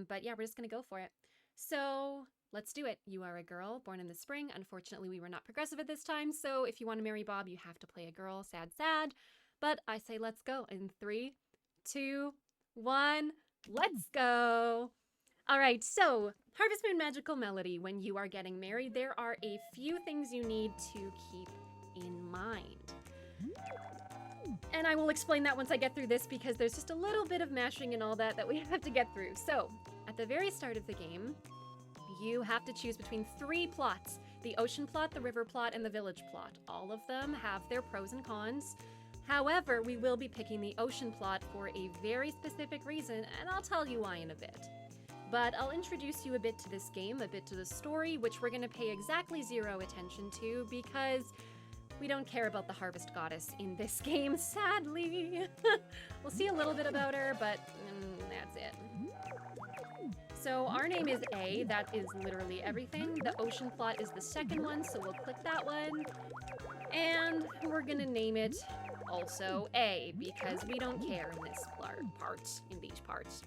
But yeah, we're just gonna go for it. So let's do it. You are a girl born in the spring. Unfortunately, we were not progressive at this time, so if you want to marry Bob, you have to play a girl. Sad, sad. But I say let's go in 3, 2, 1, let's go. All right, so Harvest Moon Magical Melody, when you are getting married, there are a few things you need to keep in mind. And I will explain that once I get through this because there's just a little bit of mashing and all that that we have to get through. So, at the very start of the game, you have to choose between 3 plots: the ocean plot, the river plot, and the village plot. All of them have their pros and cons. However, we will be picking the ocean plot for a very specific reason, and I'll tell you why in a bit. But I'll introduce you a bit to this game, a bit to the story, which we're going to pay exactly 0 attention to because we don't care about the Harvest Goddess in this game, sadly. We'll see a little bit about her, but that's it. So our name is A, that is literally everything. The ocean plot is the second one, so we'll click that one. And we're gonna name it also A, because we don't care in this in these parts.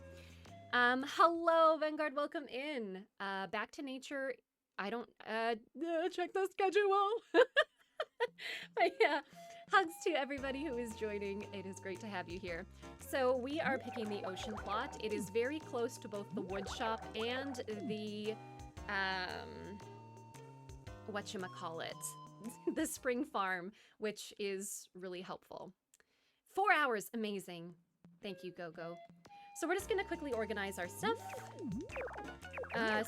Hello, Vanguard, welcome in. Back to nature. I don't, check the schedule. But yeah, hugs to everybody who is joining. It is great to have you here. So we are picking the ocean plot. It is very close to both the wood shop and the, whatchamacallit, the spring farm, which is really helpful. 4 hours, amazing. Thank you, Go-Go. So we're just gonna quickly organize our stuff.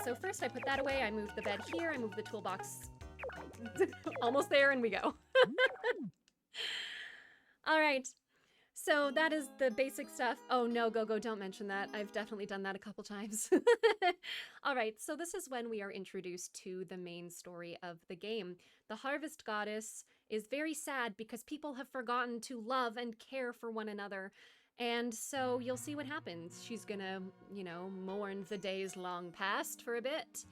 So first I put that away, I move the bed here, I move the toolbox. Almost there, and we go. All right, so that is the basic stuff. Oh no, Go-Go, don't mention that. I've definitely done that a couple times. All right, so this is when we are introduced to the main story of the game. The Harvest Goddess is very sad because people have forgotten to love and care for one another. And so you'll see what happens. She's gonna, you know, mourn the days long past for a bit.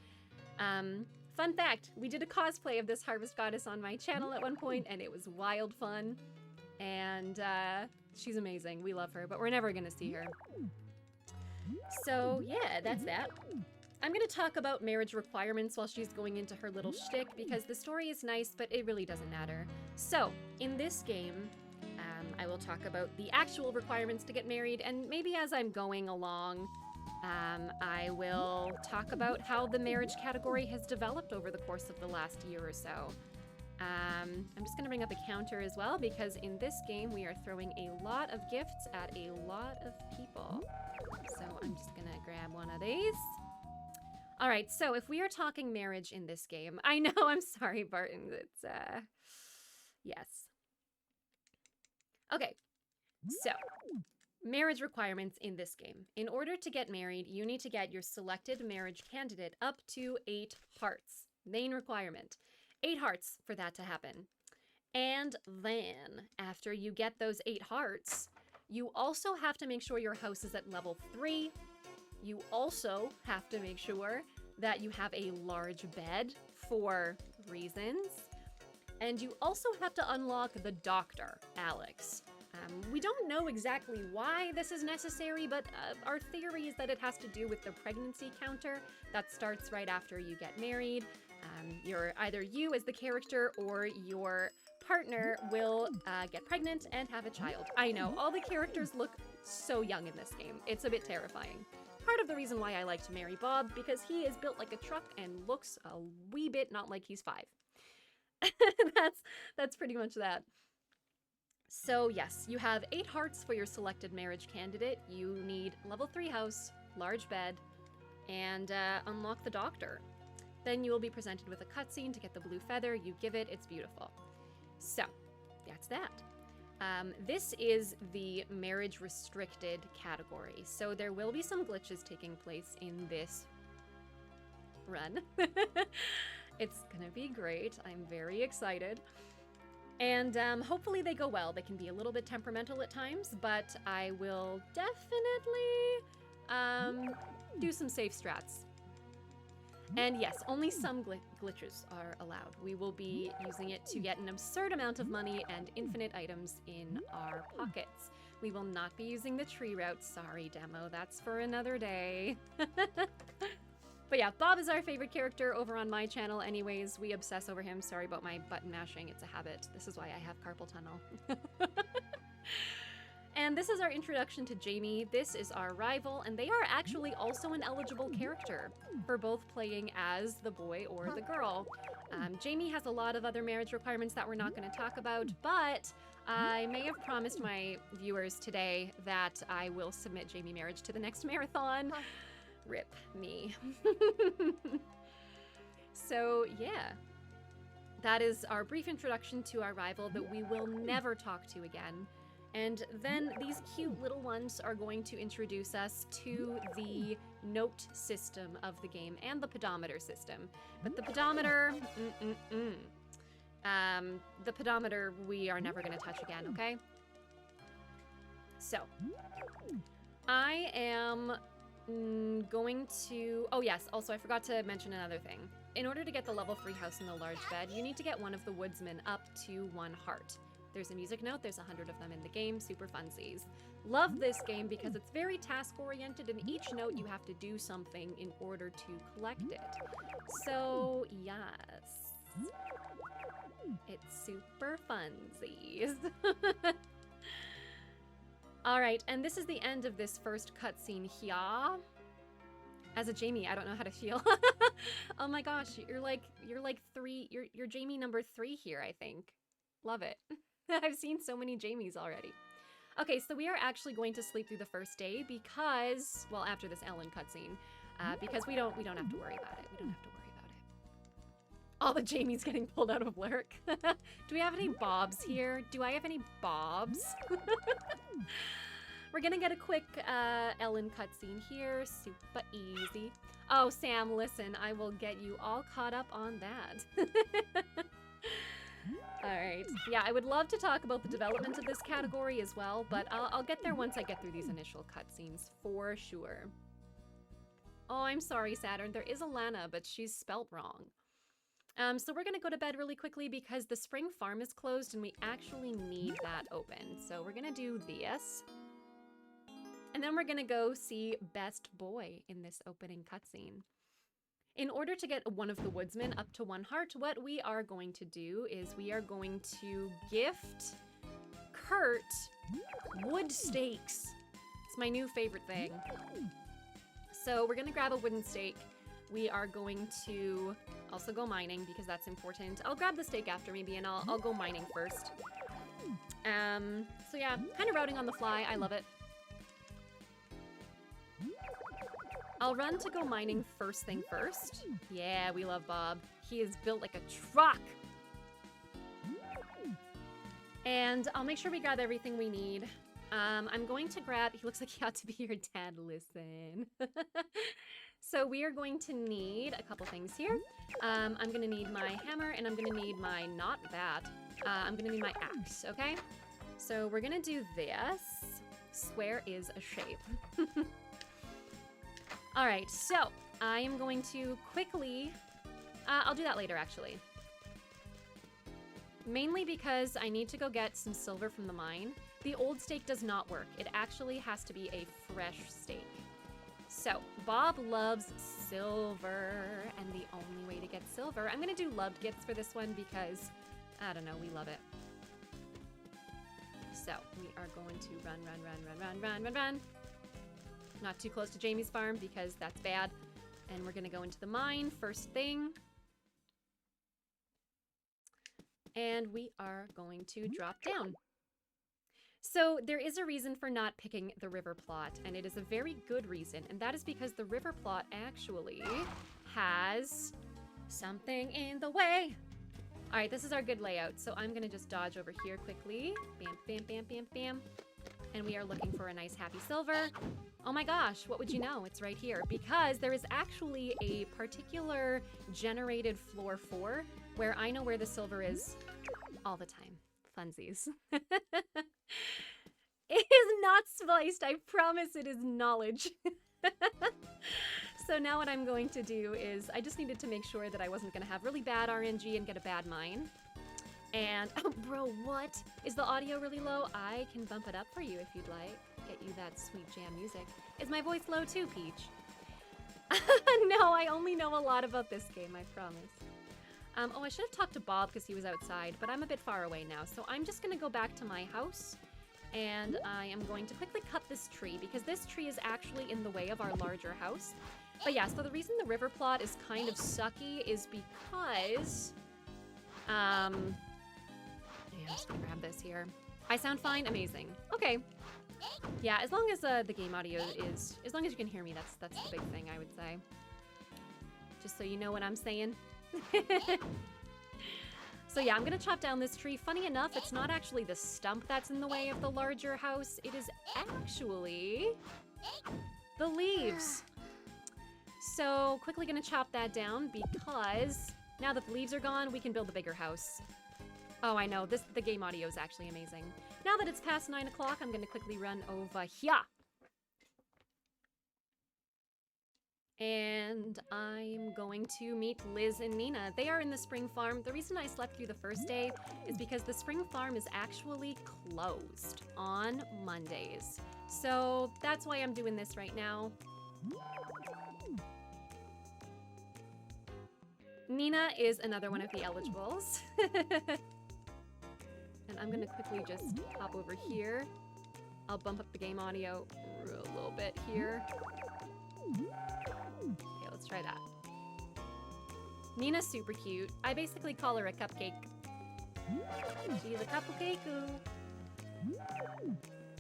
Fun fact, we did a cosplay of this Harvest Goddess on my channel at one point, and it was wild fun. And she's amazing. We love her, but we're never gonna see her. So yeah, that's that. I'm gonna talk about marriage requirements while she's going into her little shtick, because the story is nice, but it really doesn't matter. So, in this game, I will talk about the actual requirements to get married, and maybe as I'm going along, I will talk about how the marriage category has developed over the course of the last year or so. I'm just going to bring up a counter as well, because in this game we are throwing a lot of gifts at a lot of people. So I'm just going to grab one of these. All right, so if we are talking marriage in this game, I know, I'm sorry, Barton, it's, yes. Okay, so marriage requirements in this game. In order to get married, you need to get your selected marriage candidate up to 8 hearts. Main requirement. 8 hearts for that to happen. And then, after you get those 8 hearts, you also have to make sure your house is at level 3. You also have to make sure that you have a large bed for reasons. And you also have to unlock the doctor, Alex. We don't know exactly why this is necessary, but our theory is that it has to do with the pregnancy counter that starts right after you get married. Either you as the character or your partner will get pregnant and have a child. I know, all the characters look so young in this game. It's a bit terrifying. Part of the reason why I like to marry Bob, because he is built like a truck and looks a wee bit not like he's 5. That's pretty much that. So yes, you have 8 hearts for your selected marriage candidate. You need level 3 house, large bed, and unlock the doctor. Then you will be presented with a cutscene to get the blue feather. You give it, it's beautiful. So, that's that. This is the marriage restricted category. So there will be some glitches taking place in this run. It's gonna be great. I'm very excited. And hopefully they go well. They can be a little bit temperamental at times, but I will definitely do some safe strats. And yes, only some glitches are allowed. We will be using it to get an absurd amount of money and infinite items in our pockets, We will not be using the tree route. Sorry, demo. That's for another day. But yeah, Bob is our favorite character over on my channel anyways. We obsess over him. Sorry about my button mashing. It's a habit. This is why I have carpal tunnel. And this is our introduction to Jamie. This is our rival, and they are actually also an eligible character for both playing as the boy or the girl. Jamie has a lot of other marriage requirements that we're not going to talk about, but I may have promised my viewers today that I will submit Jamie marriage to the next marathon. Rip me. So yeah, that is our brief introduction to our rival that we will never talk to again. And then these cute little ones are going to introduce us to the note system of the game and the pedometer system. But the pedometer, the pedometer we are never going to touch again, okay? So, I am going to, oh yes, also I forgot to mention another thing. In order to get the level 3 house in the large bed, you need to get one of the woodsmen up to 1 heart. There's a music note, there's 100 of them in the game, super funsies. Love this game because it's very task-oriented, and each note you have to do something in order to collect it. So, yes. It's super funsies. Alright, and this is the end of this first cutscene here. As a Jamie, I don't know how to feel. Oh my gosh, you're like 3, you're Jamie number 3 here, I think. Love it. I've seen so many Jamies already. Okay, so we are actually going to sleep through the first day because, well, after this Ellen cutscene, because we don't have to worry about it. We don't have to worry about it. All the Jamies getting pulled out of work. Do we have any Bobs here? Do I have any Bobs? We're gonna get a quick Ellen cutscene here. Super easy. Oh, Sam, listen, I will get you all caught up on that. Alright, yeah, I would love to talk about the development of this category as well, but I'll get there once I get through these initial cutscenes, for sure. Oh, I'm sorry, Saturn. There is a Lana, but she's spelt wrong. So we're gonna go to bed really quickly because the spring farm is closed and we actually need that open. So we're gonna do this. And then we're gonna go see Best Boy in this opening cutscene. In order to get one of the woodsmen up to 1 heart, what we are going to do is we are going to gift Kurt wood stakes. It's my new favorite thing. So we're gonna grab a wooden stake. We are going to also go mining because that's important. I'll grab the stake after maybe, and I'll go mining first. So yeah, kind of routing on the fly. I love it. I'll run to go mining first thing first. Yeah, we love Bob. He is built like a truck. And I'll make sure we grab everything we need. I'm going to grab, he looks like he ought to be your dad, listen. So we are going to need a couple things here. I'm gonna need my hammer and I'm gonna need my, not that, I'm gonna need my axe, okay? So we're gonna do this. Square is a shape. All right, so I am going to quickly, I'll do that later actually. Mainly because I need to go get some silver from the mine. The old stake does not work. It actually has to be a fresh stake. So Bob loves silver, and the only way to get silver, I'm gonna do loved gifts for this one because, I don't know, we love it. So we are going to run. Not too close to Jamie's farm because that's bad. And we're gonna go into the mine first thing. And we are going to drop down. So there is a reason for not picking the river plot, and it is a very good reason, and that is because the river plot actually has something in the way. All right, this is our good layout, so I'm gonna just dodge over here quickly. Bam, bam, bam, bam, bam. And we are looking for a nice happy silver. Oh my gosh, what would you know? It's right here. Because there is actually a particular generated floor 4 where I know where the silver is all the time. Funsies. It is not spiced, I promise it is knowledge. So now what I'm going to do is, I just needed to make sure that I wasn't gonna have really bad RNG and get a bad mine. And, oh, bro, what? Is the audio really low? I can bump it up for you if you'd like. Get you that sweet jam music. Is my voice low too, Peach? No, I only know a lot about this game, I promise. Oh, I should have talked to Bob because he was outside, but I'm a bit far away now, so I'm just gonna go back to my house, and I am going to quickly cut this tree because this tree is actually in the way of our larger house. But yeah, so the reason the river plot is kind of sucky is because, yeah, I'm just gonna grab this here. I sound fine? Amazing. Okay. Yeah, as long as the game audio is, as long as you can hear me, that's the big thing, I would say. Just so you know what I'm saying. So yeah, I'm gonna chop down this tree. Funny enough, it's not actually the stump that's in the way of the larger house. It is actually the leaves. So quickly gonna chop that down because now that the leaves are gone, we can build a bigger house. Oh, I know, the game audio is actually amazing. Now that it's past 9 o'clock, I'm gonna quickly run over here. And I'm going to meet Liz and Nina. They are in the spring farm. The reason I slept through the first day is because the spring farm is actually closed on Mondays. So that's why I'm doing this right now. Nina is another one of the eligibles. And I'm gonna quickly just hop over here. I'll bump up the game audio a little bit here. Okay, let's try that. Nina's super cute. I basically call her a cupcake. She's a cupcake.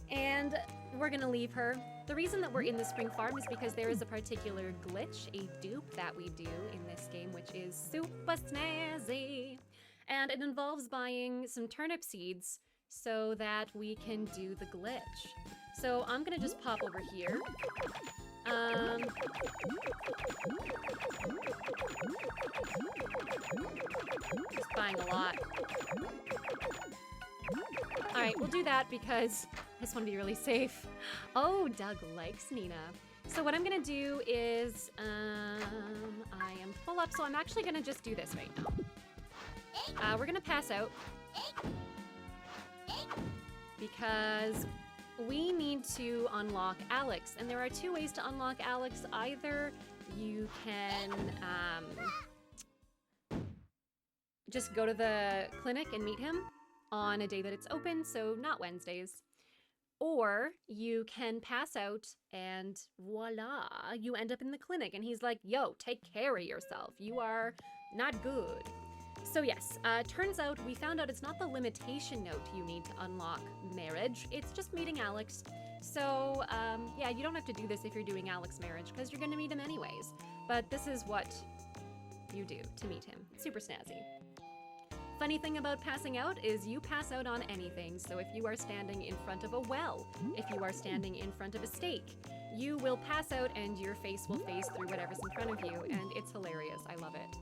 And we're gonna leave her. The reason that we're in the spring farm is because there is a particular glitch, a dupe that we do in this game, which is super snazzy. And it involves buying some turnip seeds so that we can do the glitch. So I'm gonna just pop over here. Just buying a lot. Alright, we'll do that because I just want to be really safe. Oh, Doug likes Nina. So what I'm gonna do is, I am full up, so I'm actually gonna just do this right now. We're gonna pass out because we need to unlock Alex, and there are two ways to unlock Alex. Either you can just go to the clinic and meet him on a day that it's open, so not Wednesdays. Or you can pass out and voila, you end up in the clinic and he's like, yo, take care of yourself. You are not good. So yes, turns out we found out it's not the limitation note you need to unlock marriage, it's just meeting Alex. So yeah, you don't have to do this if you're doing Alex marriage because you're gonna meet him anyways. But this is what you do to meet him. Super snazzy. Funny thing about passing out is you pass out on anything. So if you are standing in front of a well, if you are standing in front of a stake, you will pass out and your face will phase through whatever's in front of you, and it's hilarious. I love it.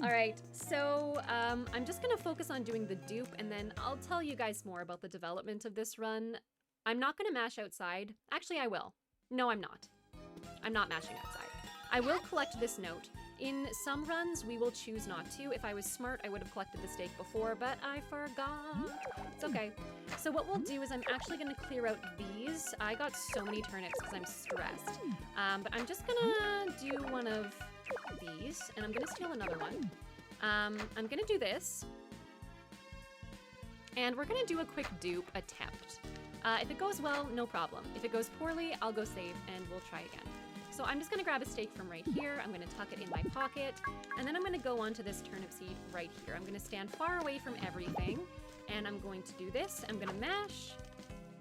All right, so I'm just gonna focus on doing the dupe, and then I'll tell you guys more about the development of this run. I'm not gonna mash outside. Actually, I will. No, I'm not. I'm not mashing outside. I will collect this note. In some runs, we will choose not to. If I was smart, I would have collected the stake before, but I forgot. It's okay. So what we'll do is I'm actually gonna clear out these. I got so many turnips because I'm stressed. But I'm just gonna do one of these, and I'm gonna steal another one. I'm gonna do this. And we're gonna do a quick dupe attempt. If it goes well, no problem. If it goes poorly, I'll go save and we'll try again. So I'm just gonna grab a steak from right here, I'm gonna tuck it in my pocket, and then I'm gonna go onto this turnip seed right here. I'm gonna stand far away from everything, and I'm going to do this. I'm gonna mash,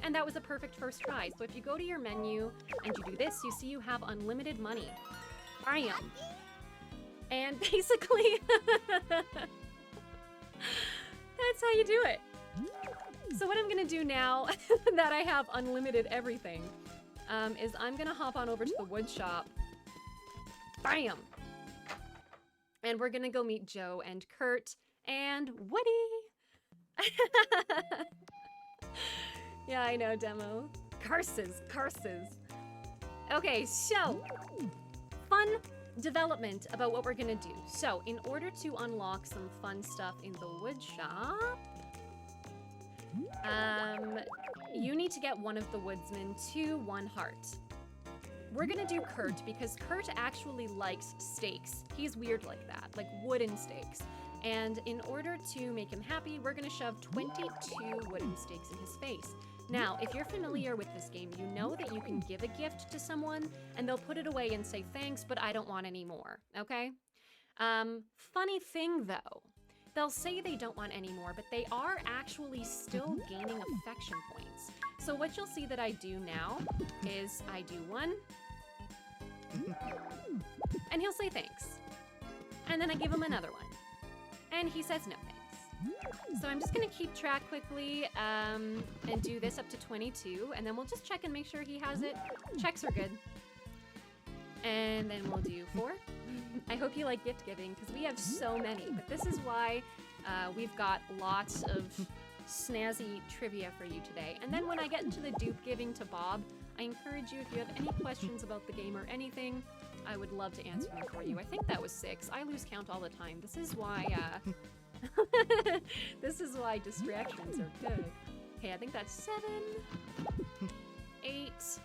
and that was a perfect first try. So if you go to your menu and you do this, you see you have unlimited money. Bam! And basically, that's how you do it. So what I'm gonna do now that I have unlimited everything, is I'm gonna hop on over to the wood shop. Bam! And we're gonna go meet Joe and Kurt and Woody. Yeah, I know, demo. Curses, curses. Okay, so fun development about what we're gonna do. So, in order to unlock some fun stuff in the wood shop, you need to get one of the woodsmen to 1 heart. We're gonna do Kurt because Kurt actually likes steaks. He's weird like that, like wooden steaks. And in order to make him happy, we're gonna shove 22 wooden steaks in his face. Now, if you're familiar with this game, you know that you can give a gift to someone and they'll put it away and say, thanks, but I don't want any more, okay? Funny thing though, they'll say they don't want any more, but they are actually still gaining affection points. So what you'll see that I do now is I do 1, and he'll say thanks. And then I give him another 1, and he says no thanks. So I'm just gonna keep track quickly and do this up to 22, and then we'll just check and make sure he has it. Checks are good. And then we'll do 4. I hope you like gift giving because we have so many, but this is why we've got lots of snazzy trivia for you today. And then when I get into the dupe giving to Bob, I encourage you, if you have any questions about the game or anything, I would love to answer them for you. I think that was 6. I lose count all the time. This is why this is why distractions are good. Okay, I think that's 7, 8,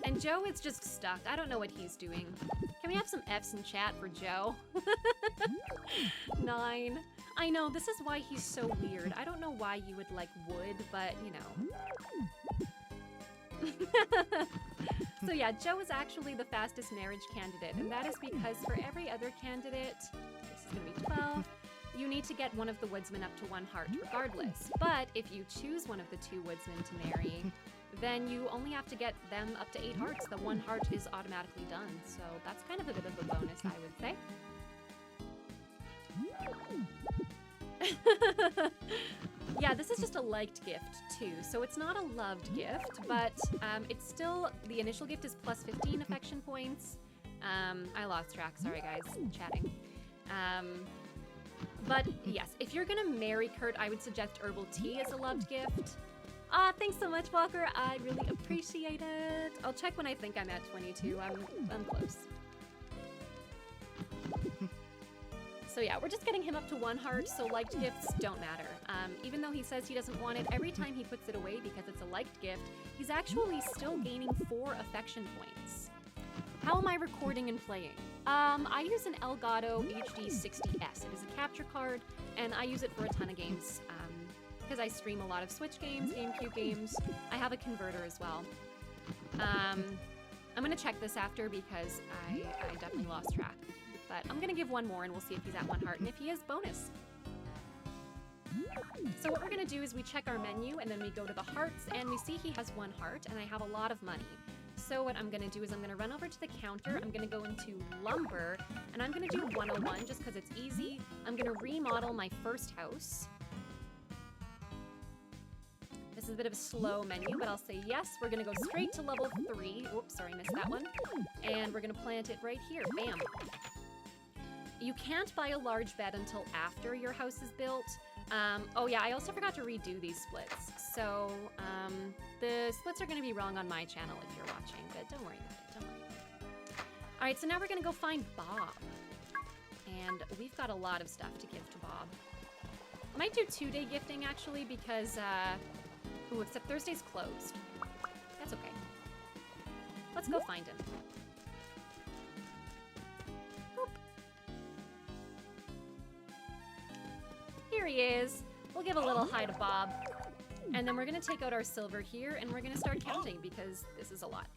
and Joe is just stuck. I don't know what he's doing. Can we have some F's in chat for Joe? 9. I know, this is why he's so weird. I don't know why you would like wood, but you know. So yeah, Joe is actually the fastest marriage candidate, and that is because for every other candidate, this is gonna be 12, you need to get one of the woodsmen up to 1 heart regardless. But if you choose one of the 2 woodsmen to marry, then you only have to get them up to 8 hearts. The 1 heart is automatically done. So that's kind of a bit of a bonus, I would say. Yeah, this is just a liked gift too. So it's not a loved gift, but it's still, the initial gift is plus 15 affection points. I lost track, sorry guys, chatting. But yes, if you're gonna marry Kurt, I would suggest herbal tea as a loved gift. Thanks so much, Walker. I really appreciate it. I'll check when I think I'm at 22. I'm close. So yeah, we're just getting him up to 1 heart, so liked gifts don't matter. Even though he says he doesn't want it, every time he puts it away because it's a liked gift, he's actually still gaining 4 affection points. How am I recording and playing? I use an Elgato HD 60S. It is a capture card, and I use it for a ton of games. Because I stream a lot of Switch games, GameCube games. I have a converter as well. I'm gonna check this after because I definitely lost track. But I'm gonna give 1 more and we'll see if he's at 1 heart, and if he is, bonus. So what we're gonna do is we check our menu and then we go to the hearts and we see he has 1 heart and I have a lot of money. So what I'm gonna do is I'm gonna run over to the counter, I'm gonna go into lumber, and I'm gonna do 101 just because it's easy. I'm gonna remodel my first house. This is a bit of a slow menu, but I'll say yes. We're gonna go straight to level 3. Oops, sorry, missed that one. And we're gonna plant it right here, bam. You can't buy a large bed until after your house is built. Oh yeah, I also forgot to redo these splits. So, the splits are gonna be wrong on my channel if you're watching, but don't worry about it, don't worry about it. All right, so now we're gonna go find Bob. And we've got a lot of stuff to give to Bob. I might do 2-day gifting actually because, ooh, except Thursday's closed. That's okay. Let's go find him. Boop. Here he is. We'll give a little hi to Bob. And then we're gonna take out our silver here and we're gonna start counting because this is a lot.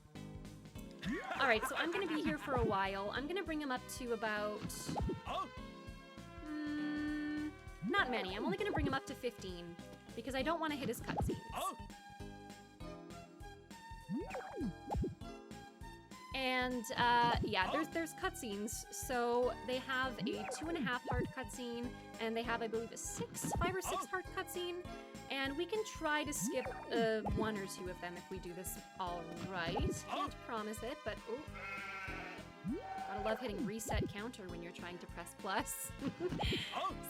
All right, so I'm gonna be here for a while. I'm gonna bring him up to about, not many. I'm only gonna bring him up to 15 because I don't want to hit his cutscenes. And yeah, there's cutscenes. So they have a 2.5 heart cutscene, and they have, I believe, a 5 or 6 heart cutscene. And we can try to skip 1 or 2 of them if we do this all right. Can't promise it, but ooh. Gotta love hitting reset counter when you're trying to press plus.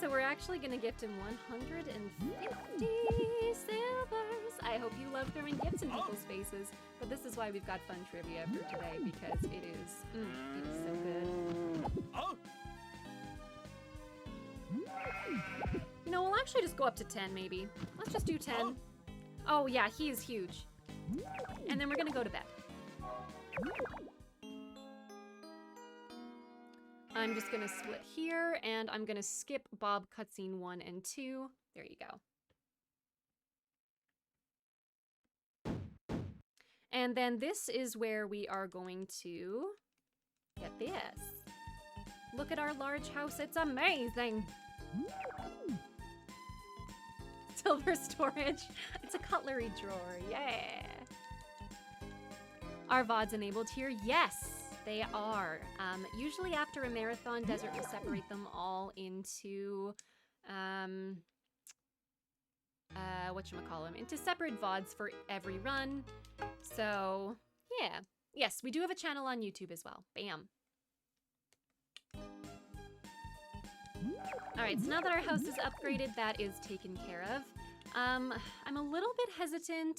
So we're actually gonna gift him 150 silvers. I hope you love throwing gifts in people's faces. But this is why we've got fun trivia for today, because it is so good. You know, we'll actually just go up to 10, maybe. Let's just do 10. Oh, yeah, he is huge. And then we're gonna go to bed. I'm just gonna split here, and I'm gonna skip Bob cutscene 1 and 2. There you go. And then this is where we are going to get this. Look at our large house, it's amazing! Silver storage. It's a cutlery drawer, yeah! Are VODs enabled here? Yes, they are. Usually after a marathon, Desert will separate them all into, into separate VODs for every run. So, yeah. Yes, we do have a channel on YouTube as well. Bam. Alright, so now that our house is upgraded, that is taken care of. I'm a little bit hesitant.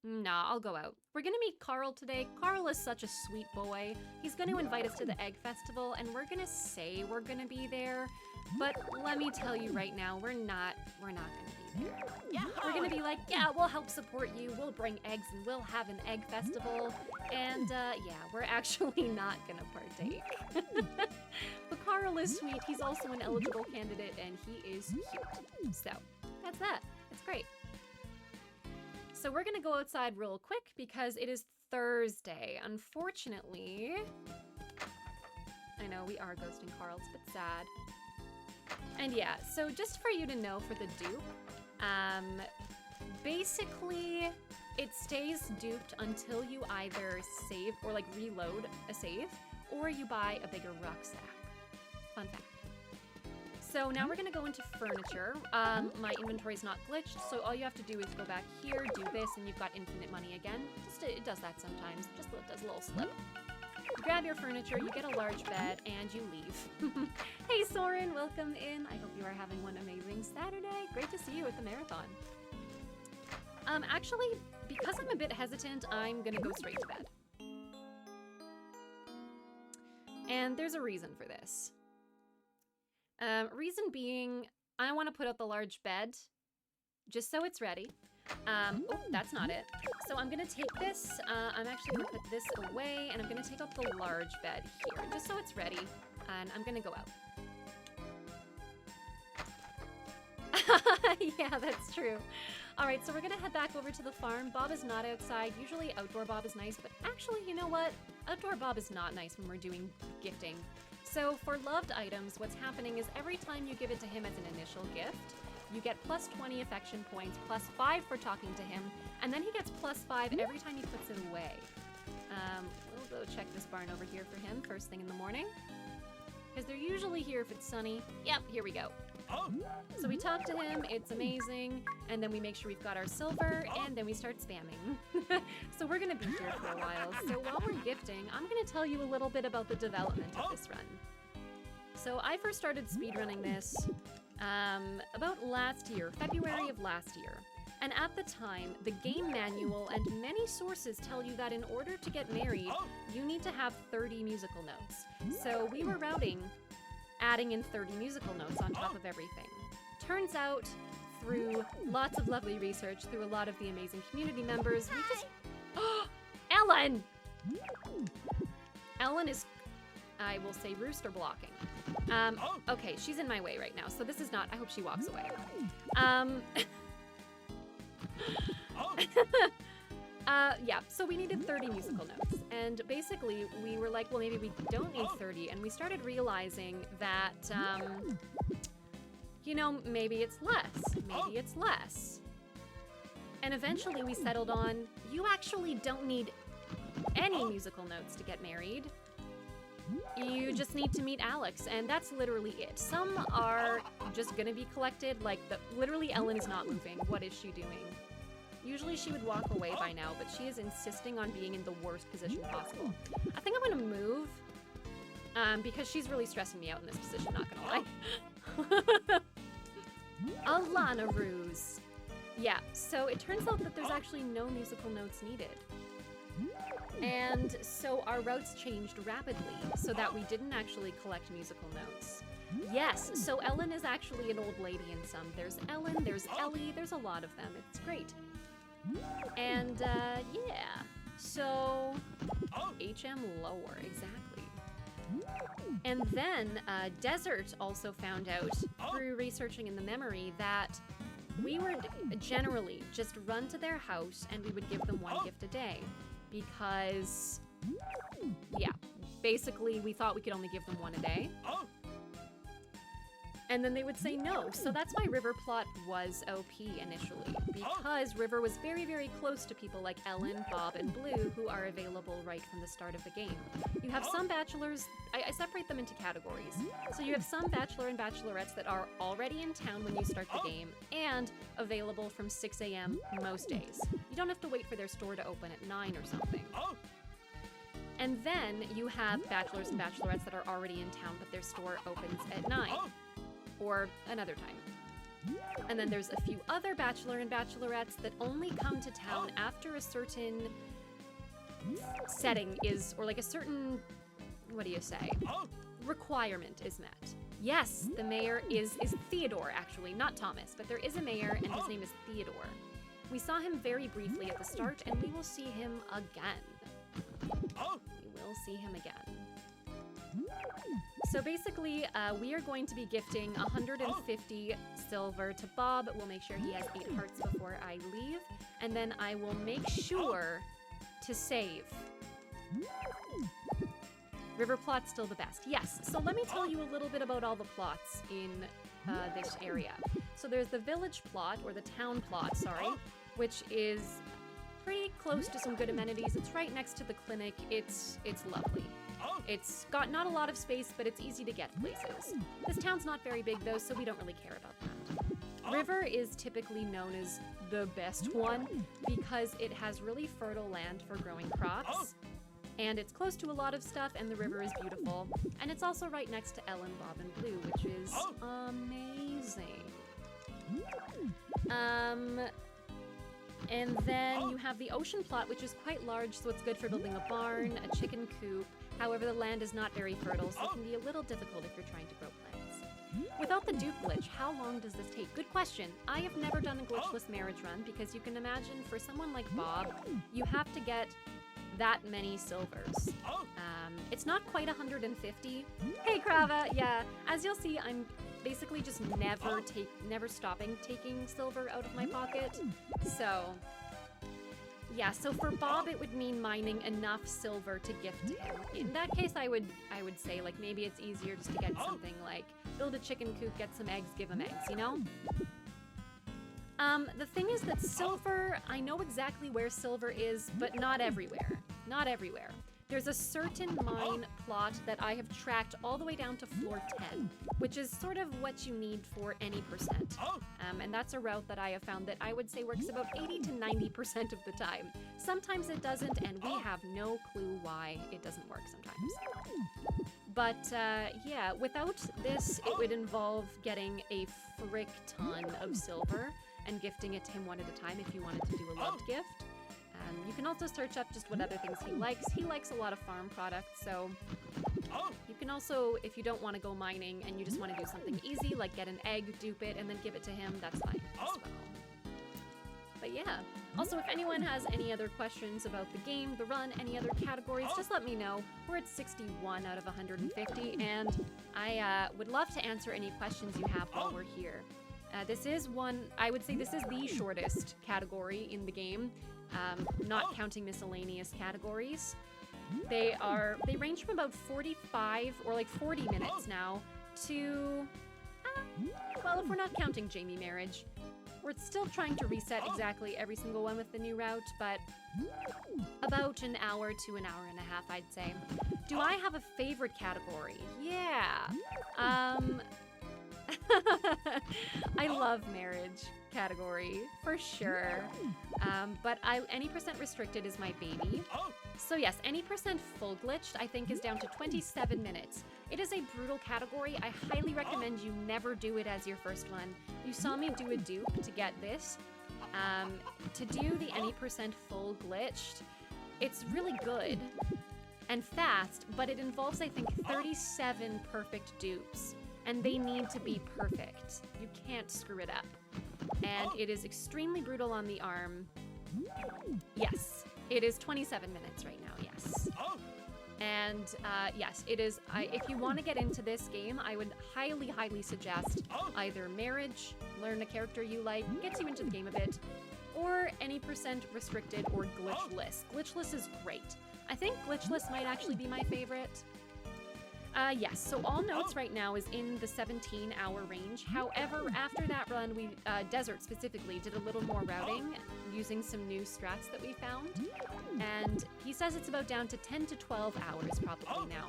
Nah, I'll go out. We're gonna meet Carl today. Carl is such a sweet boy. He's gonna invite us to the Egg Festival, and we're gonna say we're gonna be there. But let me tell you right now, we're not gonna be there. Yeah, we're gonna be like, yeah, we'll help support you. We'll bring eggs and we'll have an egg festival. And yeah, we're actually not gonna partake. But Carl is sweet. He's also an eligible candidate, and he is cute. So that's that. It's great. So we're gonna go outside real quick because it is Thursday. Unfortunately, I know we are ghosting Carl, it's a bit sad. And yeah, so just for you to know for the dupe, basically it stays duped until you either save or like reload a save, or you buy a bigger rucksack. Fun fact. So now we're gonna go into furniture. My inventory's not glitched, so all you have to do is go back here, do this, and you've got infinite money again. It does that sometimes, just does a little slip. You grab your furniture, you get a large bed, and you leave. Hey Soren, welcome in. I hope you are having one amazing Saturday. Great to see you at the marathon. Actually, because I'm a bit hesitant, I'm gonna go straight to bed. And there's a reason for this. Reason being, I want to put out the large bed, just so it's ready. Oh, that's not it. So I'm gonna take this, I'm actually gonna put this away, and I'm gonna take out the large bed here, just so it's ready, and I'm gonna go out. Yeah, that's true. Alright, so we're gonna head back over to the farm. Bob is not outside. Usually outdoor Bob is nice, but actually, you know what? Outdoor Bob is not nice when we're doing gifting. So for loved items, what's happening is every time you give it to him as an initial gift, you get plus 20 affection points, plus 5 for talking to him, and then he gets plus 5 every time he puts it away. We'll go check this barn over here for him first thing in the morning, because they're usually here if it's sunny. Yep, here we go. So we talk to him, it's amazing, and then we make sure we've got our silver, and then we start spamming. So we're gonna be here for a while. So while we're gifting, I'm gonna tell you a little bit about the development of this run. So I first started speedrunning this about last year, February of last year. And at the time, the game manual and many sources tell you that in order to get married, you need to have 30 musical notes. So we were adding in 30 musical notes on top of everything. Turns out, through lots of lovely research, through a lot of the amazing community members, we just... Ellen! Ellen is, I will say, rooster blocking. Okay, she's in my way right now, so this is not... I hope she walks away. Yeah, so we needed 30 musical notes, and basically we were like, well, maybe we don't need 30, and we started realizing that, you know, maybe it's less. And eventually we settled on, you actually don't need any musical notes to get married. You just need to meet Alex, and that's literally it. Some are just gonna be collected, like, literally Ellen is not moving. What is she doing? Usually she would walk away by now, but she is insisting on being in the worst position possible. I think I'm gonna move, because she's really stressing me out in this position, not gonna lie. A Lanaruse. Yeah, so it turns out that there's actually no musical notes needed. And so our routes changed rapidly so that we didn't actually collect musical notes. Yes, so Ellen is actually an old lady in some. There's Ellen, there's Ellie, there's a lot of them. It's great. And yeah, so HM lower, exactly. And then Desert also found out through researching in the memory that we would generally just run to their house and we would give them one gift a day because, yeah, basically we thought we could only give them one a day. And then they would say no. So that's why River plot was OP initially, because River was very, very close to people like Ellen, Bob, and Blue, who are available right from the start of the game. You have some bachelors, I separate them into categories. So you have some bachelor and bachelorettes that are already in town when you start the game, and available from 6 a.m. most days. You don't have to wait for their store to open at 9 or something. And then you have bachelors and bachelorettes that are already in town, but their store opens at 9. Or another time. And then there's a few other bachelor and bachelorettes that only come to town after a certain setting is, or like a certain, what do you say, requirement is met. Yes, the mayor is Theodore, actually, not Thomas, but there is a mayor and his name is Theodore. We saw him very briefly at the start and we will see him again. We will see him again. So basically, we are going to be gifting 150 silver to Bob. We'll make sure he has 8 hearts before I leave. And then I will make sure to save. River plot's still the best. Yes, so let me tell you a little bit about all the plots in this area. So there's the village plot, or the town plot, sorry, which is pretty close to some good amenities. It's right next to the clinic. It's lovely. It's got not a lot of space, but it's easy to get places. This town's not very big though, so we don't really care about that. River is typically known as the best one because it has really fertile land for growing crops, and it's close to a lot of stuff, and the river is beautiful. And it's also right next to Ellen, Bob, and Blue, which is amazing. And then you have the ocean plot, which is quite large, so it's good for building a barn, a chicken coop. However, the land is not very fertile, so it can be a little difficult if you're trying to grow plants. Without the Duke glitch, how long does this take? Good question. I have never done a glitchless marriage run because you can imagine for someone like Bob, you have to get that many silvers. It's not quite 150. Hey, Krava! Yeah, as you'll see, I'm basically just never stopping taking silver out of my pocket. So yeah, so for Bob, it would mean mining enough silver to gift to him. In that case, I would say, like, maybe it's easier just to get something like build a chicken coop, get some eggs, give him eggs, you know? The thing is that silver, I know exactly where silver is, but not everywhere. Not everywhere. There's a certain mine plot that I have tracked all the way down to floor 10, which is sort of what you need for any percent. And that's a route that I have found that I would say works about 80 to 90% of the time. Sometimes it doesn't, and we have no clue why it doesn't work sometimes. But yeah, without this, it would involve getting a frick ton of silver and gifting it to him one at a time if you wanted to do a loved gift. You can also search up just what other things he likes. He likes a lot of farm products, so you can also, if you don't want to go mining and you just want to do something easy, like get an egg, dupe it, and then give it to him, that's fine as well. But yeah, also if anyone has any other questions about the game, the run, any other categories, just let me know. We're at 61 out of 150, and I would love to answer any questions you have while we're here. This is one, I would say this is the shortest category in the game. Not counting miscellaneous categories. They range from about 45 or like 40 minutes now to, well, if we're not counting Jamie Marriage, we're still trying to reset exactly every single one with the new route, but about an hour to an hour and a half, I'd say. Do I have a favorite category? Yeah. I love marriage category for sure. But any percent restricted is my baby. So yes, any percent full glitched I think is down to 27 minutes. It is a brutal category. I highly recommend you never do it as your first one. You saw me do a dupe to get this. To do the any percent full glitched, it's really good and fast, but it involves I think 37 perfect dupes. And they need to be perfect. You can't screw it up. And it is extremely brutal on the arm. Yes, it is 27 minutes right now, yes. And yes, it is, if you want to get into this game, I would highly, highly suggest either marriage, learn a character you like, gets you into the game a bit, or any percent restricted or glitchless. Glitchless is great. I think glitchless might actually be my favorite. Yes, so all notes right now is in the 17-hour range. However, after that run, we, Desert specifically, did a little more routing using some new strats that we found. And he says it's about down to 10 to 12 hours probably now.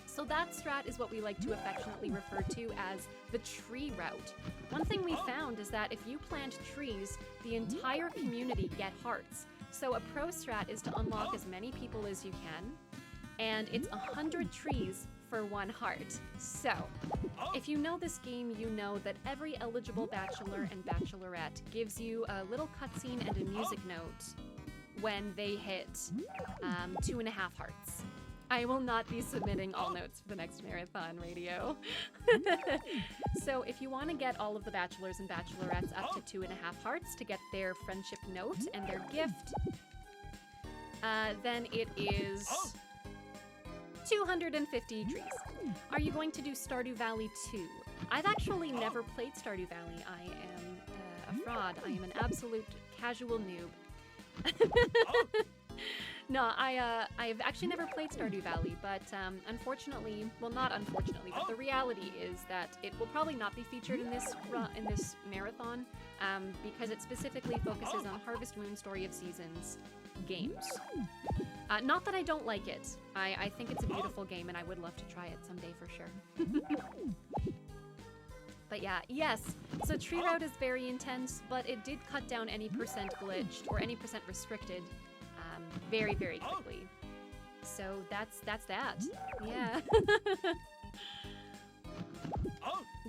So that strat is what we like to affectionately refer to as the tree route. One thing we found is that if you plant trees, the entire community get hearts. So a pro strat is to unlock as many people as you can, and it's 100 trees for 1 heart. So, if you know this game, you know that every eligible bachelor and bachelorette gives you a little cutscene and a music note when they hit 2.5 hearts. I will not be submitting all notes for the next marathon radio. So if you want to get all of the bachelors and bachelorettes up to 2.5 hearts to get their friendship note and their gift, then it is 250 trees. Are you going to do Stardew Valley 2? I've actually never played Stardew Valley. I am a fraud. I am an absolute casual noob. No, I've actually never played Stardew Valley, but unfortunately, well, not unfortunately, but the reality is that it will probably not be featured in this marathon because it specifically focuses on Harvest Moon Story of Seasons games. Not that I don't like it. I think it's a beautiful game and I would love to try it someday for sure. But yeah, yes, so tree route is very intense, but it did cut down any percent glitched or any percent restricted very, very quickly. So that's that. Yeah.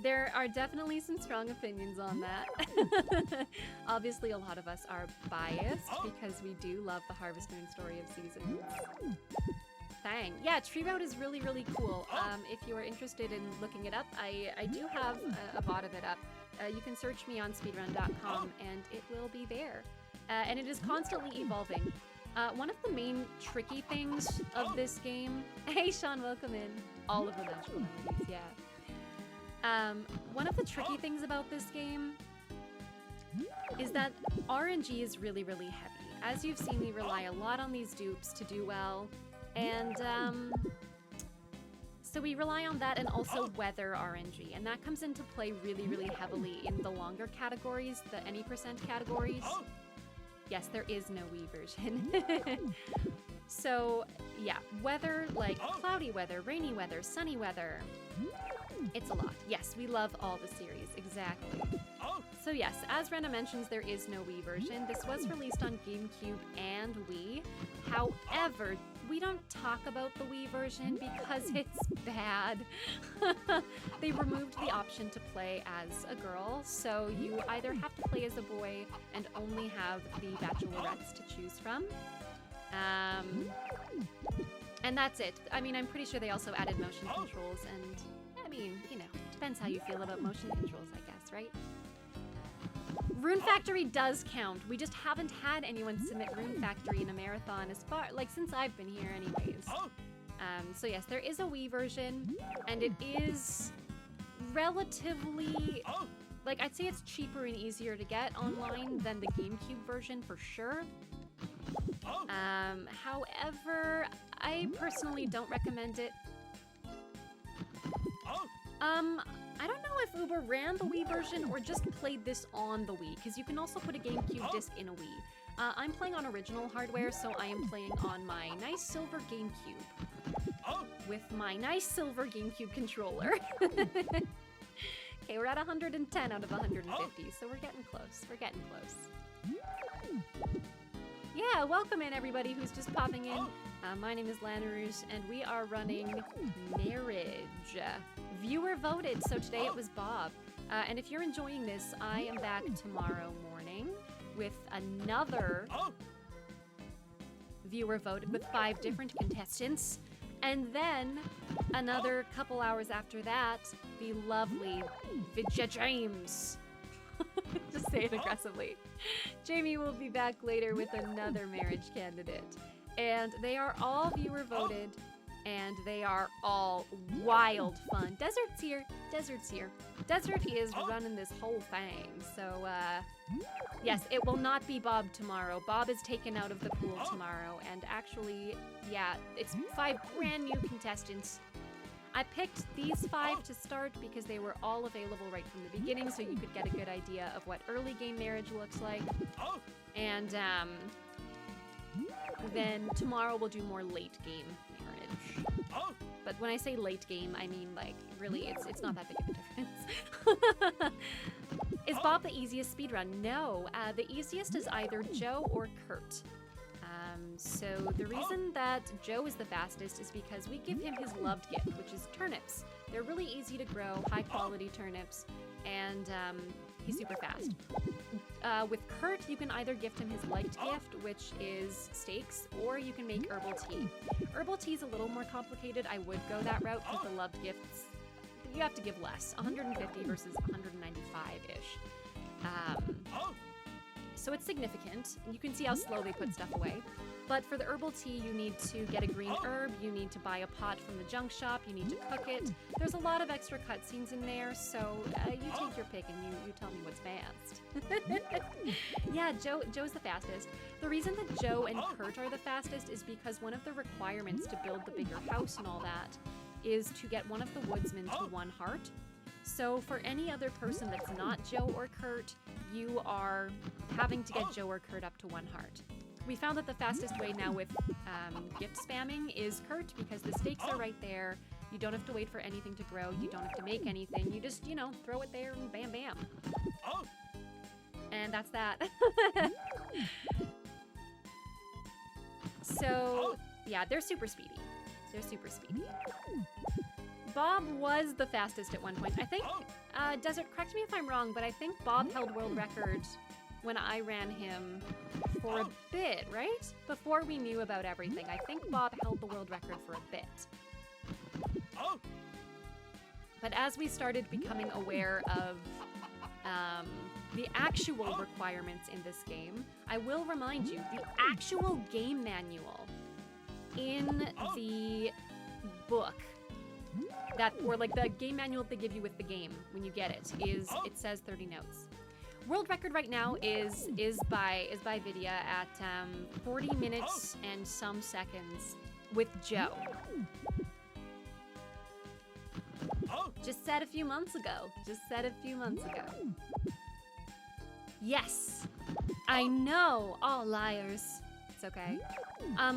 There are definitely some strong opinions on that. Obviously, a lot of us are biased because we do love the Harvest Moon Story of Seasons. Thang. Yeah, tree route is really, really cool. If you are interested in looking it up, I do have a bot of it up. You can search me on speedrun.com and it will be there. And it is constantly evolving. One of the main tricky things of this game... Hey, Sean, welcome in. All of the natural melodies, yeah. One of the tricky things about this game is that RNG is really, really heavy. As you've seen, we rely a lot on these dupes to do well, and so we rely on that and also weather RNG, and that comes into play really, really heavily in the longer categories, the any percent categories. Yes, there is no Wii version. So, yeah, weather, like cloudy weather, rainy weather, sunny weather. It's a lot. Yes, we love all the series, exactly. So yes, as Rena mentions, there is no Wii version. This was released on GameCube and Wii. However, we don't talk about the Wii version because it's bad. They removed the option to play as a girl, so you either have to play as a boy and only have the bachelorettes to choose from. And that's it. I mean, I'm pretty sure they also added motion controls, and I mean, you know, depends how you feel about motion controls, I guess, right? Rune Factory does count. We just haven't had anyone submit Rune Factory in a marathon as far, like, since I've been here anyways. So yes, there is a Wii version, and it is relatively, like, I'd say it's cheaper and easier to get online than the GameCube version for sure. However, I personally don't recommend it. I don't know if Uber ran the Wii version or just played this on the Wii, because you can also put a GameCube disc in a Wii. I'm playing on original hardware, so I am playing on my nice silver GameCube with my nice silver GameCube controller. Okay, we're at 110 out of 150, so we're getting close. We're getting close. Yeah, welcome in everybody who's just popping in. My name is Lanaruse, and we are running Marriage. Viewer voted, so today it was Bob. And if you're enjoying this, I am back tomorrow morning with another viewer voted with 5 different contestants. And then another couple hours after that, the lovely Vidya James. Just say it aggressively. Jamie will be back later with another marriage candidate. And they are all viewer voted, and they are all wild fun. Desert's here. Desert's here. Desert is running this whole thing. So, yes, it will not be Bob tomorrow. Bob is taken out of the pool tomorrow. And actually, yeah, it's 5 brand new contestants. I picked these 5 to start because they were all available right from the beginning, so you could get a good idea of what early game marriage looks like. And then tomorrow we'll do more late game marriage. But when I say late game, I mean like really it's not that big of a difference. Is Bob the easiest speedrun? No, the easiest is either Joe or Kurt. So the reason that Joe is the fastest is because we give him his loved gift, which is turnips. They're really easy to grow, high quality turnips, and he's super fast. With Kurt, you can either gift him his liked gift, which is steaks, or you can make herbal tea. Herbal tea is a little more complicated. I would go that route because the loved gifts, you have to give less, 150 versus 195-ish. So it's significant. You can see how slow they put stuff away. But for the herbal tea, you need to get a green herb, you need to buy a pot from the junk shop, you need to cook it. There's a lot of extra cutscenes in there, so you take your pick and you tell me what's fast. Yeah, Joe's the fastest. The reason that Joe and Kurt are the fastest is because one of the requirements to build the bigger house and all that is to get one of the woodsmen to 1 heart. So for any other person that's not Joe or Kurt, you are having to get Joe or Kurt up to 1 heart. We found that the fastest way now with gift spamming is Kurt because the stakes are right there. You don't have to wait for anything to grow. You don't have to make anything. You just, you know, throw it there and bam, bam. And that's that. So, yeah, they're super speedy. They're super speedy. Bob was the fastest at one point. I think, Desert, correct me if I'm wrong, but I think Bob held world records when I ran him for a bit, right? Before we knew about everything. I think Bob held the world record for a bit. But as we started becoming aware of the actual requirements in this game, I will remind you, the actual game manual in the book or like the game manual they give you with the game when you get it it says 30 notes. World record right now is by Vidya at 40 minutes and some seconds with Joe. Just said a few months ago. Yes, I know, all liars. It's okay.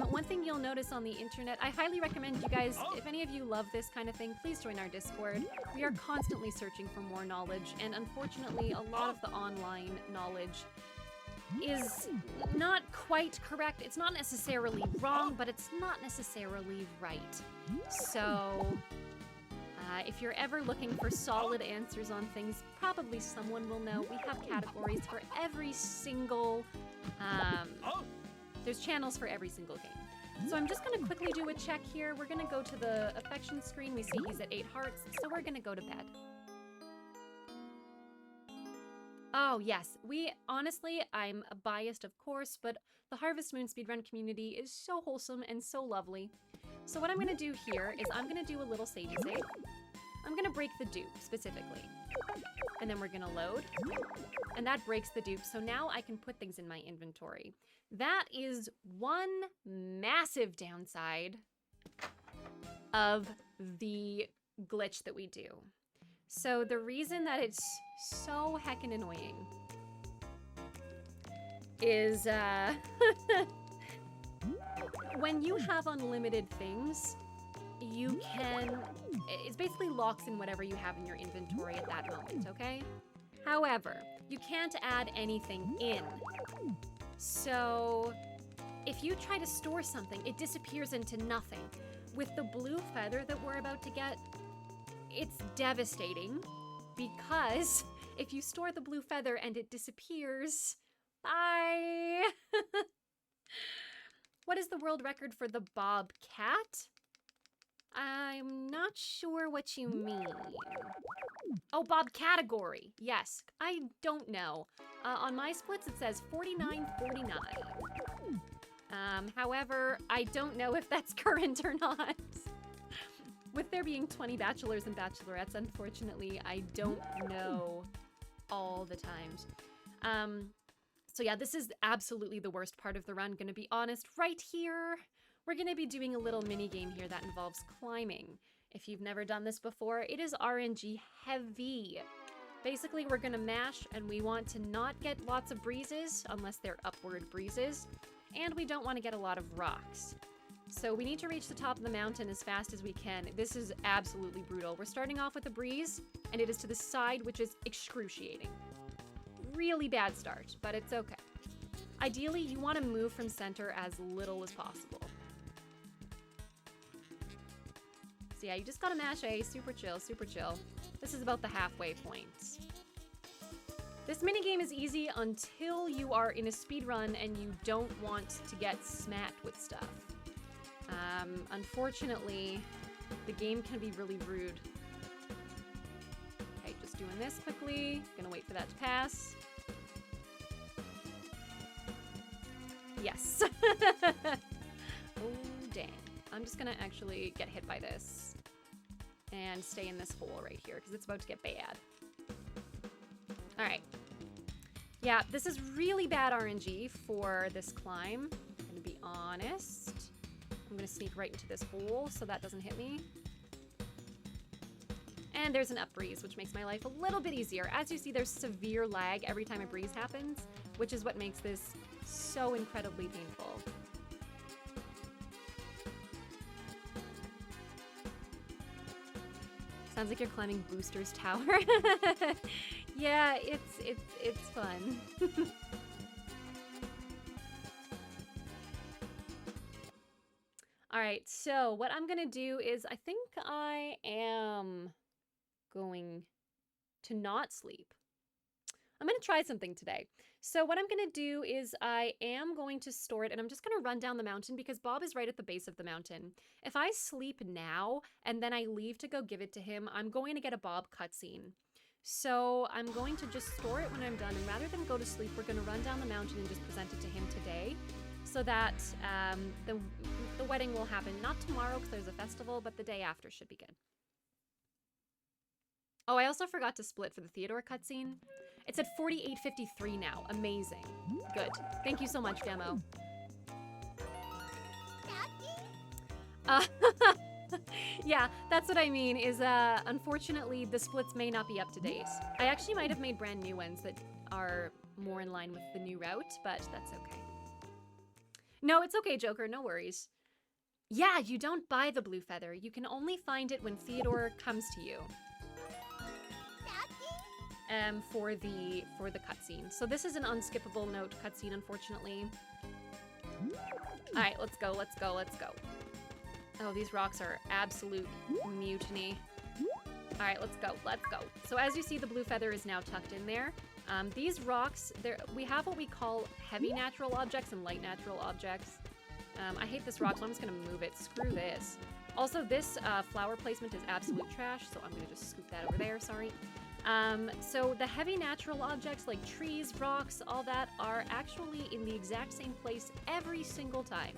One thing you'll notice on the internet, I highly recommend you guys, if any of you love this kind of thing, please join our Discord. We are constantly searching for more knowledge, and unfortunately, a lot of the online knowledge is not quite correct. It's not necessarily wrong, but it's not necessarily right. So, if you're ever looking for solid answers on things, probably someone will know. We have categories for every single, there's channels for every single game. So I'm just gonna quickly do a check here. We're gonna go to the affection screen. We see he's at 8 hearts, so we're gonna go to bed. Oh yes, honestly, I'm biased of course, but the Harvest Moon speedrun community is so wholesome and so lovely. So what I'm gonna do here is I'm gonna do a little savey save. I'm gonna break the dupe specifically. And then we're gonna load. And that breaks the dupe, so now I can put things in my inventory. That is one massive downside of the glitch that we do. So the reason that it's so heckin' annoying is when you have unlimited things, you can It's basically locks in whatever you have in your inventory at that moment, okay? However, you can't add anything in. So if you try to store something, it disappears into nothing. With the blue feather that we're about to get, it's devastating because if you store the blue feather and it disappears, bye! What is the world record for the bobcat? I'm not sure what you mean. Oh, Bob category. Yes, I don't know. On my splits, it says 49.49. However, I don't know if that's current or not. With there being 20 bachelors and bachelorettes, unfortunately, I don't know all the times. So yeah, this is absolutely the worst part of the run, gonna be honest. Right here, we're gonna be doing a little mini game here that involves climbing. If you've never done this before, it is RNG heavy. Basically, we're gonna mash and we want to not get lots of breezes unless they're upward breezes, and we don't want to get a lot of rocks. So we need to reach the top of the mountain as fast as we can. This is absolutely brutal. We're starting off with a breeze, and it is to the side, which is excruciating. Really bad start, but it's okay. Ideally, you want to move from center as little as possible. So yeah, you just gotta mash A, super chill, super chill. This is about the halfway point. This minigame is easy until you are in a speed run and you don't want to get smacked with stuff. Unfortunately, the game can be really rude. Okay, just doing this quickly. Gonna wait for that to pass. Yes. Oh, dang. I'm just gonna actually get hit by this and stay in this hole right here because it's about to get bad. All right. Yeah, this is really bad RNG for this climb. I'm gonna be honest. I'm gonna sneak right into this hole so that doesn't hit me. And there's an up breeze, which makes my life a little bit easier. As you see, there's severe lag every time a breeze happens, which is what makes this so incredibly painful. Sounds like you're climbing Booster's Tower. Yeah, it's fun. All right, so what I'm gonna do is I think I am going to not sleep. I'm gonna try something today. So what I'm gonna do is I am going to store it and I'm just gonna run down the mountain because Bob is right at the base of the mountain. If I sleep now and then I leave to go give it to him, I'm going to get a Bob cutscene. So I'm going to just store it when I'm done, and rather than go to sleep, we're gonna run down the mountain and just present it to him today so that the wedding will happen not tomorrow because there's a festival, but the day after should be good. Oh, I also forgot to split for the Theodore cutscene. It's at 48:53 now. Amazing. Good. Thank you so much, Demo. Yeah, that's what I mean, is unfortunately the splits may not be up to date. I actually might have made brand new ones that are more in line with the new route, but that's okay. No, it's okay, Joker, no worries. Yeah, you don't buy the blue feather. You can only find it when Theodore comes to you. For the cutscene. So this is an unskippable note cutscene, unfortunately. All right, let's go, let's go, let's go. Oh, these rocks are absolute mutiny. All right, let's go, let's go. So as you see, the blue feather is now tucked in there. These rocks, we have what we call heavy natural objects and light natural objects. I hate this rock, so I'm just gonna move it. Screw this. Also, this flower placement is absolute trash, so I'm gonna just scoop that over there, sorry. So the heavy natural objects like trees, rocks, all that are actually in the exact same place every single time.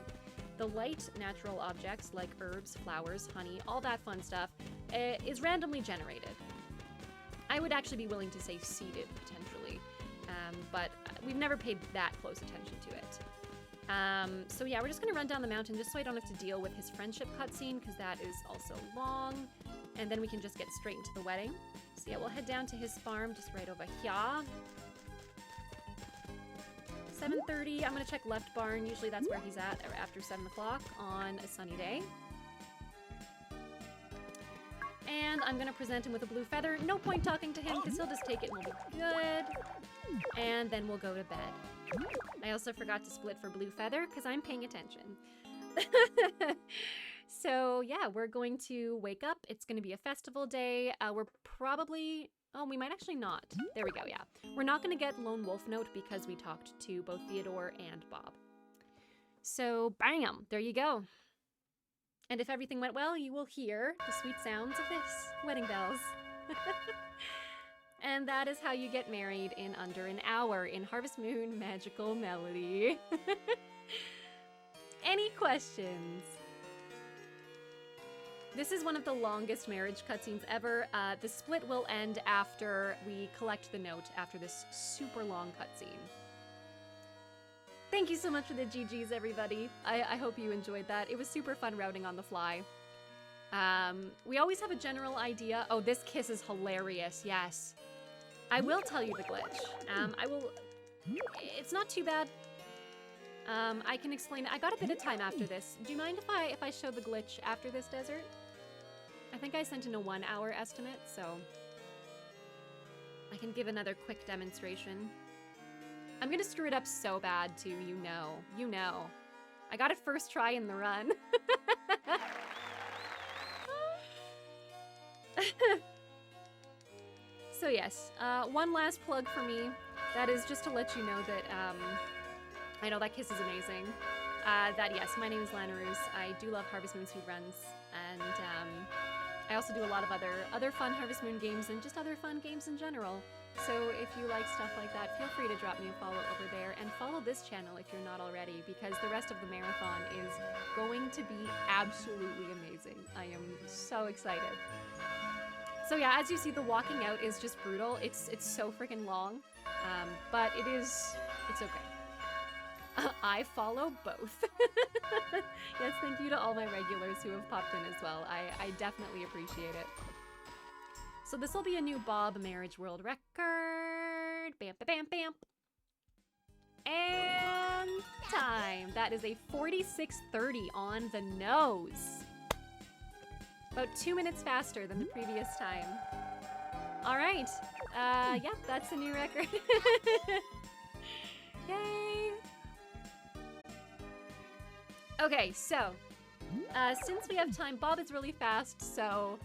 The light natural objects like herbs, flowers, honey, all that fun stuff is randomly generated. I would actually be willing to say seeded potentially, but we've never paid that close attention to it. So yeah, we're just gonna run down the mountain just so I don't have to deal with his friendship cutscene because that is also long, and then we can just get straight into the wedding. So yeah, we'll head down to his farm just right over here. 7:30, I'm gonna check left barn. Usually that's where he's at after 7 o'clock on a sunny day. And I'm gonna present him with a blue feather. No point talking to him because he'll just take it and we'll be good. And then we'll go to bed. I also forgot to split for blue feather because I'm paying attention. So yeah, we're going to wake up. It's gonna be a festival day. We're probably, oh, we might actually not. There we go, yeah. We're not gonna get Lone Wolf Note because we talked to both Theodore and Bob. So bam, there you go. And if everything went well, you will hear the sweet sounds of this, wedding bells. And that is how you get married in under an hour in Harvest Moon Magical Melody. Any questions? This is one of the longest marriage cutscenes ever. The split will end after we collect the note after this super long cutscene. Thank you so much for the GGs, everybody. I hope you enjoyed that. It was super fun routing on the fly. We always have a general idea. Oh, this kiss is hilarious, yes. I will tell you the glitch. It's not too bad. I can explain it. I got a bit of time after this. Do you mind if I show the glitch after this desert? I think I sent in a 1 hour estimate, so I can give another quick demonstration. I'm gonna screw it up so bad too, you know. I got it first try in the run. So yes, one last plug for me. That is just to let you know that, I know that kiss is amazing. That yes, my name is Lanaruse. I do love Harvest Moon speedruns, and I also do a lot of other fun Harvest Moon games and just other fun games in general. So if you like stuff like that, feel free to drop me a follow over there and follow this channel if you're not already, because the rest of the marathon is going to be absolutely amazing. I am so excited. So yeah, as you see, the walking out is just brutal. It's so freaking long, but it's okay. I follow both. Yes, thank you to all my regulars who have popped in as well. I definitely appreciate it. So this will be a new Bob marriage world record. Bam, bam, bam, bam. And time. That is a 46:30 on the nose. About 2 minutes faster than the previous time. All right. Yeah, that's a new record. Yay. Okay, so since we have time, Bob is really fast, so